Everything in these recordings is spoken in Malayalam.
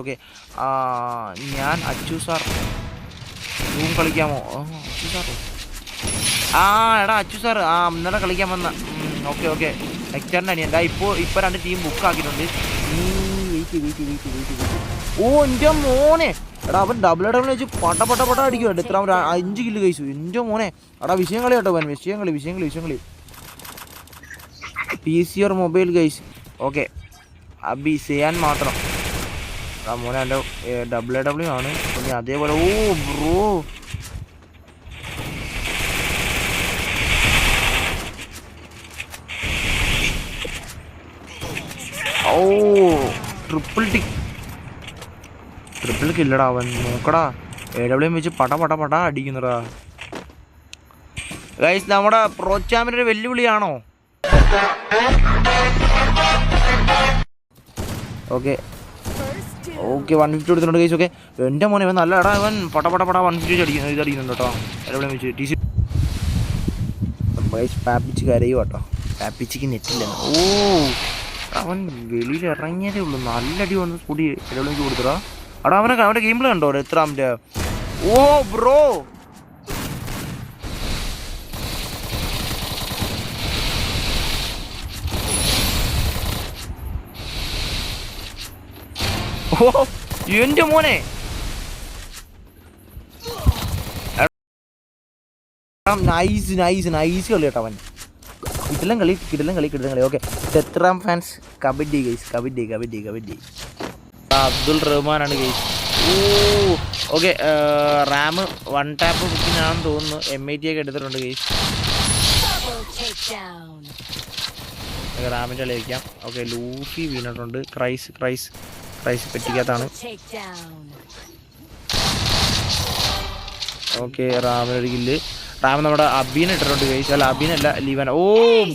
ഓക്കെ. ഞാൻ അച്ചു സാർ റൂം കളിക്കാമോ? അച്ചു സാറോ? എടാ അച്ചു സാർ ഇന്നലെ കളിക്കാൻ വന്ന. Okay okay. നെക്സ്റ്ററിൻ്റെ അനിയൻ ഇപ്പോൾ 2 ടീം ബുക്ക് ആക്കിയിട്ടുണ്ട്. എൻ്റെ മോനെ, എടാ അവൻ ഡബിൾ വെച്ച് പട്ട അടിക്കുന്നുണ്ട്. ഇത്ര 5 കില്ല് കഴിച്ചു. എൻ്റെ മോനെ, എടാ വിഷയം കളി കേട്ടോ. വിഷയം കളി. PC or mobile guys. Okay, അബി ചെയ്യാൻ മാത്രം മോനെ എൻ്റെ ഡബ്ല്യു ആണ്. പിന്നെ അതേപോലെ ബ്രോ ട്രിപ്പിൾ കില്ലടാ അവൻ. നോക്കടാ, AW വെച്ച് പട അടിക്കുന്നടാ ഗൈസ്. നമ്മുടെ പ്രോ ചാമ്പിൻ്റെ വെല്ലുവിളിയാണോ? ഓക്കെ 150 കൊടുത്തിട്ടുണ്ട് ഗൈസ്. ഓക്കെ, എൻ്റെ മോനെ ഇവൻ നല്ല എടാ. ഇവൻ പട 150 അടിക്കുന്നുണ്ട് കേട്ടോ. AW വെച്ച് TC പാപ്പിച്ച് കരയും കേട്ടോ. പാപ്പിച്ചിക്ക് നെറ്റില്ല. അവൻ വെളിയിൽ ഇറങ്ങിയതേ ഉള്ളൂ. നല്ല അടി വന്ന് സ്കൂടി AW കൊടുത്തടാ. എടാ അവൻ്റെ ഗെയിം പ്ലേ കണ്ടോ? എത്രാമത്തെ ബ്രോ. എൻ്റെ മോനെ, നൈസ് കളി കേട്ടോ അവൻ. കിടിലൻ കളി. ഓക്കെ, എത്രാം ഫാൻസ് കബഡി ഗൈസ്. കബഡി അബ്ദുൾ റഹ്മാനാണ് guys. Okay, Ram 1 tap booking ആണെന്ന് തോന്നുന്നു. M80 ഒക്കെ എടുത്തിട്ടുണ്ട് ഗൈസ്. റാമിൻ്റെ കളി വയ്ക്കാം. ഓക്കെ, ലൂഫി വീണിട്ടുണ്ട്. ക്രൈസ് പെറ്റിക്കകത്താണ്. ഓക്കെ, റാമിനൊരു കില്ല്. റാം നമ്മുടെ അബീനെ ഇട്ടിട്ടുണ്ട് ഗൈസ്. അല്ല, അബീനല്ല, ലീവൻ.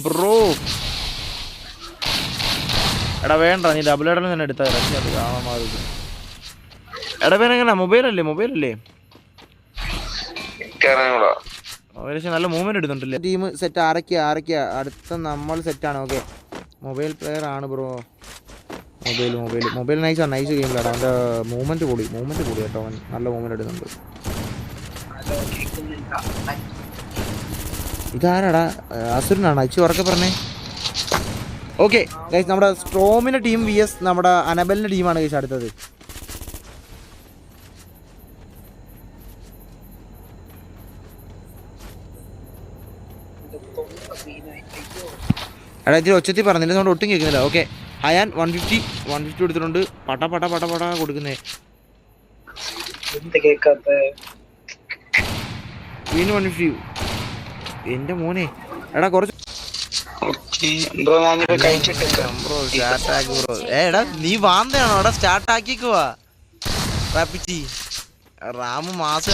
ബ്രോ എടാ വേണ്ട, നീ ഡബിൾ തന്നെ എടുത്താൽ എടാ. പേരെങ്ങനെ? മൊബൈലല്ലേ? നല്ല മൂവ്മെന്റ് എടുത്തിട്ടില്ലേ? ടീം സെറ്റ് ആരൊക്കെയാ? അടുത്ത നമ്മൾ സെറ്റാണ്. ഓക്കെ, മൊബൈൽ പ്ലെയർ ആണ് ബ്രോ. മൊബൈൽ നൈസ് ഗെയിമിലാണ്. അവൻ്റെ മൂവ്മെന്റ് കൂടി കേട്ടോ. അവൻ നല്ല മൂവ്മെന്റ് എടുക്കുന്നുണ്ട്. ഇതാരാടാ? അസുരനാണ്. അച്ചു ഉറക്കെ പറഞ്ഞേ. ഓക്കെ ഗൈസ്, നമ്മുടെ സ്ട്രോമിൻ്റെ ടീം VS നമ്മുടെ അനബലിൻ്റെ ടീമാണ് ഗൈസ് അടുത്തത്. എടാ ഇതിൽ ഒച്ചത്തി പറഞ്ഞില്ല, അതുകൊണ്ട് ഒട്ടും കേൾക്കുന്നില്ല. ഓക്കെ, അയാൻ 150 കൊടുത്തിട്ടുണ്ട്. പട കൊടുക്കുന്നേ. 150. എൻ്റെ മോനെ, എടാ കുറച്ച് എടാ നീ വാന്തയാണോ? എടാ സ്റ്റാർട്ട് ആക്കിക്കുവാ റാപ്പിച്ചി. റാം മാസം